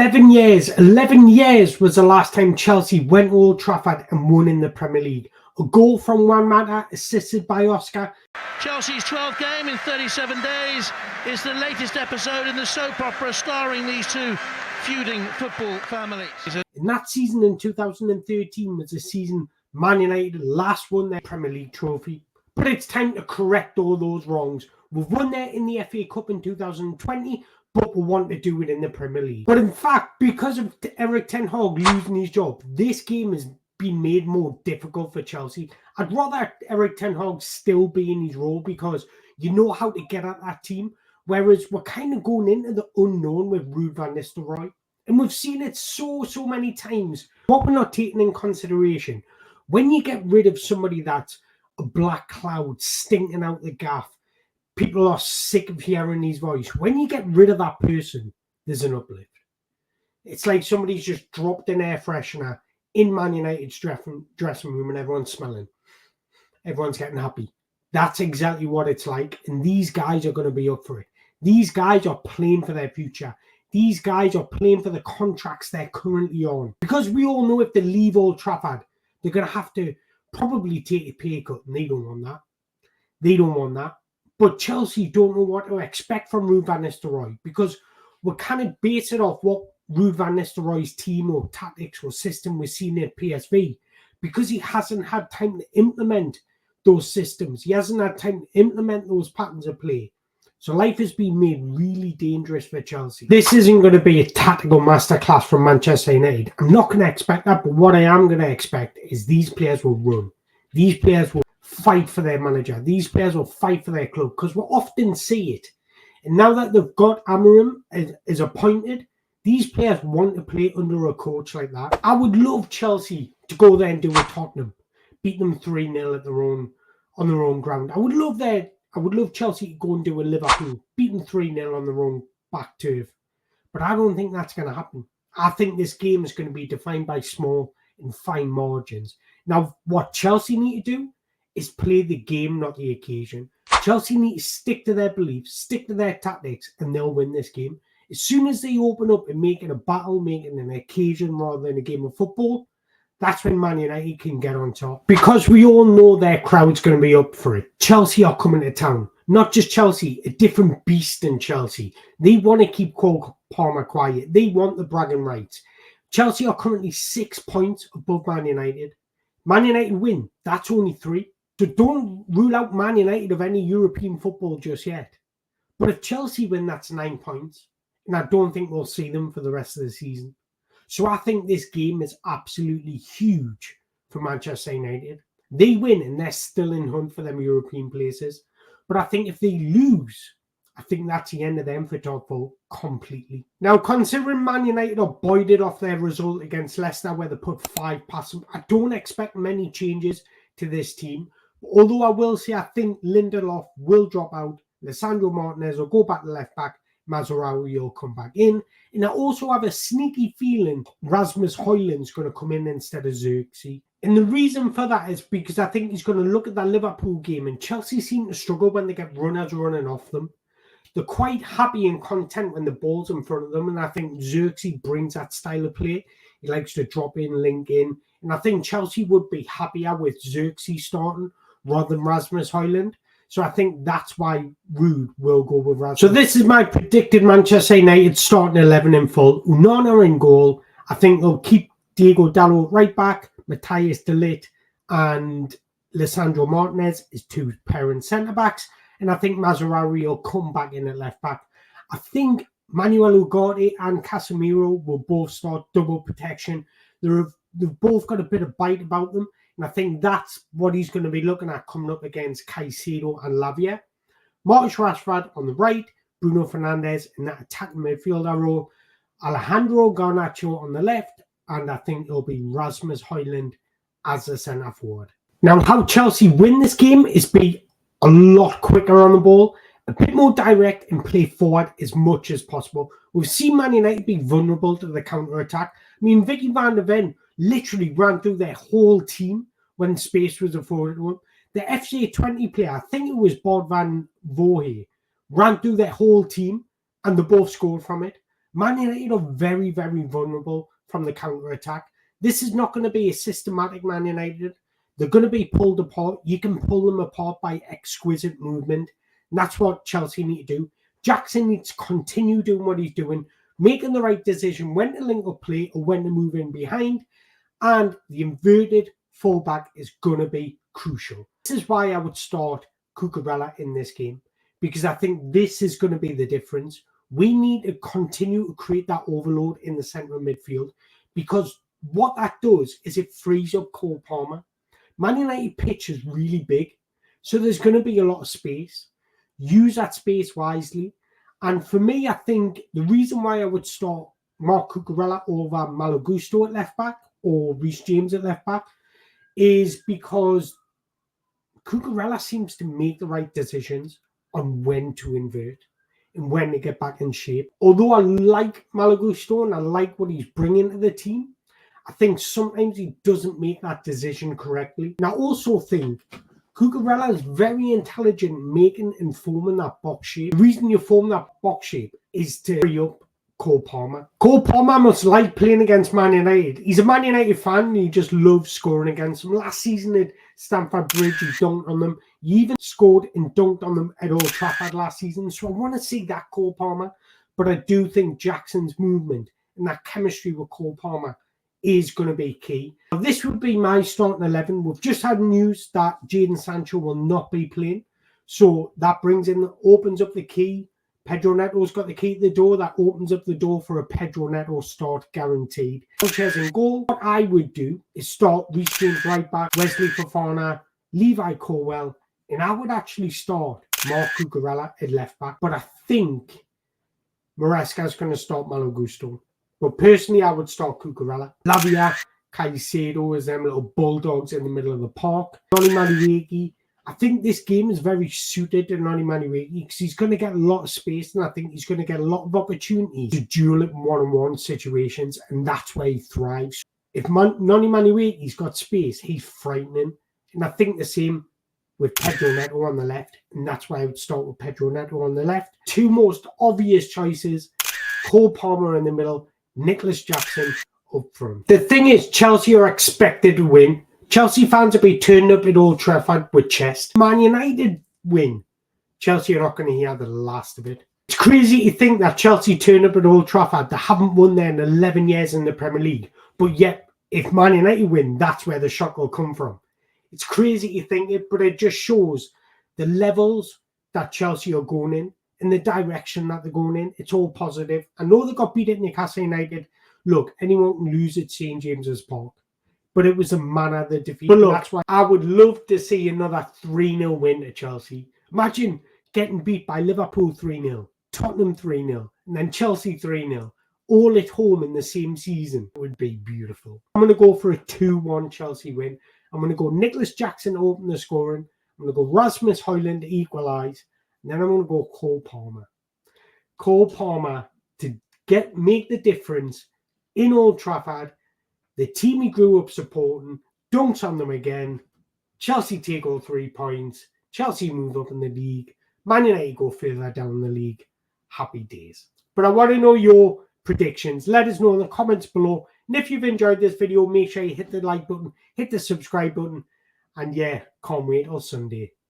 11 years was the last time Chelsea went to Old Trafford and won in the Premier League. A goal from Juan Mata, assisted by Oscar. Chelsea's 12th game in 37 days is the latest episode in the soap opera starring these two feuding football families. In that season in 2013 was the season Man United last won their Premier League trophy. But it's time to correct all those wrongs. We've won there in the FA Cup in 2020, but we want to do it in the Premier League. But in fact, because of Erik ten Hag losing his job, this game has been made more difficult for Chelsea. I'd rather Erik ten Hag still be in his role because you know how to get at that team, whereas we're kind of going into the unknown with Ruud van Nistelrooy. And we've seen it so many times. What we're not taking in consideration, when you get rid of somebody that's a black cloud stinking out the gaff, people are sick of hearing his voice. When you get rid of that person, there's an uplift. It's like somebody's just dropped an air freshener in Man United's dressing room and everyone's smelling. Everyone's getting happy. That's exactly what it's like. And these guys are going to be up for it. These guys are playing for their future. These guys are playing for the contracts they're currently on. Because we all know if they leave Old Trafford, they're going to have to probably take a pay cut. And they don't want that. They don't want that. But Chelsea don't know what to expect from Ruud van Nistelrooy because we're kind of based it off what Ruud van Nistelrooy's team or tactics or system we've seen at PSV, because he hasn't had time to implement those systems. He hasn't had time to implement those patterns of play. So life has been made really dangerous for Chelsea. This isn't going to be a tactical masterclass from Manchester United. I'm not going to expect that, but what I am going to expect is these players will run. These players will fight for their manager. These players will fight for their club because we often see it. And now that they've got Amorim as appointed, these players want to play under a coach like that. I would love Chelsea to go there and do a Tottenham, beat them 3-0 on their own ground. I would love Chelsea to go and do a Liverpool, beat them 3-0 on their own back turf. But I don't think that's going to happen. I think this game is going to be defined by small and fine margins. Now, what Chelsea need to do is play the game, not the occasion. Chelsea need to stick to their beliefs, stick to their tactics, and they'll win this game. As soon as they open up and make it a battle, make it an occasion rather than a game of football, that's when Man United can get on top. Because we all know their crowd's going to be up for it. Chelsea are coming to town. Not just Chelsea, a different beast than Chelsea. They want to keep Cole Palmer quiet. They want the bragging rights. Chelsea are currently 6 points above Man United. Man United win. That's only 3. So don't rule out Man United of any European football just yet. But if Chelsea win, that's 9 points. And I don't think we'll see them for the rest of the season. So I think this game is absolutely huge for Manchester United. They win and they're still in hunt for them European places. But I think if they lose, I think that's the end of them for top 4 completely. Now, considering Man United are buoyed off their result against Leicester where they put 5 past them, I don't expect many changes to this team. Although I will say I think Lindelof will drop out. Lisandro Martinez will go back to left back. Mazraoui will come back in. And I also have a sneaky feeling Rasmus Højlund's going to come in instead of Xerxes. And the reason for that is because I think he's going to look at that Liverpool game, and Chelsea seem to struggle when they get runners running off them. They're quite happy and content when the ball's in front of them, and I think Xerxes brings that style of play. He likes to drop in, link in, and I think Chelsea would be happier with Xerxes starting rather than Rasmus Højlund. So I think that's why Ruud will go with Rasmus. So this is my predicted Manchester United starting 11 in full. Onana in goal. I think they'll keep Diego Dalot right back, Matthias de Ligt and Lisandro Martinez as 2 parent centre-backs. And I think Mazraoui will come back in at left back. I think Manuel Ugarte and Casemiro will both start double protection. They've both got a bit of bite about them. And I think that's what he's going to be looking at coming up against Caicedo and Lavia. Marcus Rashford on the right, Bruno Fernandes in that attacking midfielder role, Alejandro Garnacho on the left, and I think it'll be Rasmus Højlund as the centre forward. Now, how Chelsea win this game is be a lot quicker on the ball, a bit more direct, and play forward as much as possible. We've seen Man United be vulnerable to the counter-attack. I mean, Vicky van der Ven literally ran through their whole team when space was afforded to them. The FCA20 player, I think it was Bart van Voorhees, ran through their whole team and they both scored from it. Man United are very, very vulnerable from the counter-attack. This is not going to be a systematic Man United. They're going to be pulled apart. You can pull them apart by exquisite movement. And that's what Chelsea need to do. Jackson needs to continue doing what he's doing, making the right decision when to link up play or when to move in behind. And the inverted fullback is going to be crucial. This is why I would start Cucurella in this game, because I think this is going to be the difference. We need to continue to create that overload in the centre of midfield, because what that does is it frees up Cole Palmer. Man United pitch is really big, so there's going to be a lot of space. Use that space wisely. And for me, I think the reason why I would start Marc Cucurella over Malo Gusto at left back or Reece James at left back is because Cucurella seems to make the right decisions on when to invert and when to get back in shape. Although I like Malo Gusto and I like what he's bringing to the team, I think sometimes he doesn't make that decision correctly. And I also think Cucurella is very intelligent making and forming that box shape. The reason you form that box shape is to free up Cole Palmer. Cole Palmer must like playing against Man United. He's a Man United fan and he just loves scoring against them. Last season at Stamford Bridge, he dunked on them. He even scored and dunked on them at Old Trafford last season. So I want to see that Cole Palmer. But I do think Jackson's movement and that chemistry with Cole Palmer is going to be key. Now, this would be my starting 11. We've just had news that Jadon Sancho will not be playing. So that opens up the key. Pedro Neto's got the key to the door. That opens up the door for a Pedro Neto start guaranteed. Sanchez in goal. What I would do is start Reece James right back, Wesley Fofana, Levi Colwell, and I would actually start Marc Cucurella at left back. But I think Maresca's going to start Malo Gusto. But personally, I would start Cucurella. Lavia, Caicedo as them little bulldogs in the middle of the park. Noni Madueke. I think this game is very suited to Noni Madueke because he's going to get a lot of space and I think he's going to get a lot of opportunities to duel it in one-on-one situations, and that's where he thrives. If Noni Madueke's got space, he's frightening. And I think the same with Pedro Neto on the left, and that's why I would start with Pedro Neto on the left. Two most obvious choices, Cole Palmer in the middle, Nicholas Jackson up front. The thing is, Chelsea are expected to win. Chelsea fans will be turned up at Old Trafford with chest. Man United win. Chelsea are not going to hear the last of it. It's crazy to think that Chelsea turn up at Old Trafford. They haven't won there in 11 years in the Premier League. But yet, if Man United win, that's where the shock will come from. It's crazy to think it, but it just shows the levels that Chelsea are going in and the direction that they're going in. It's all positive. I know they got beat at Newcastle United. Look, anyone can lose at St. James's Park. But it was a manner of the defeat. But look, that's why I would love to see another 3-0 win to Chelsea. Imagine getting beat by Liverpool 3-0, Tottenham 3-0, and then Chelsea 3-0, all at home in the same season. It would be beautiful. I'm going to go for a 2-1 Chelsea win. I'm going to go Nicholas Jackson to open the scoring. I'm going to go Rasmus Højlund to equalise. And then I'm going to go Cole Palmer. Cole Palmer to make the difference in Old Trafford. The team he grew up supporting, dunks on them again. Chelsea take all 3 points. Chelsea move up in the league. Man United go further down in the league. Happy days. But I want to know your predictions. Let us know in the comments below. And if you've enjoyed this video, make sure you hit the like button, hit the subscribe button. And yeah, can't wait till Sunday.